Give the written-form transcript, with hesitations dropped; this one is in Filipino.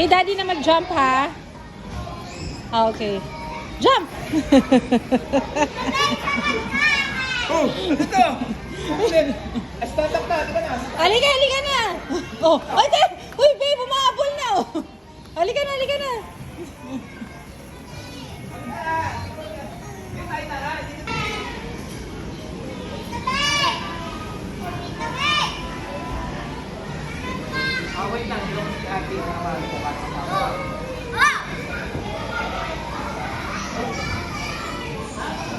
Kay daddy na mag-jump, ha? Ah, okay. Jump! Oh, ito! Start-up na, di ba na? Halika na! Oh, ay, uy, babe, umahabol na, oh! Halika na!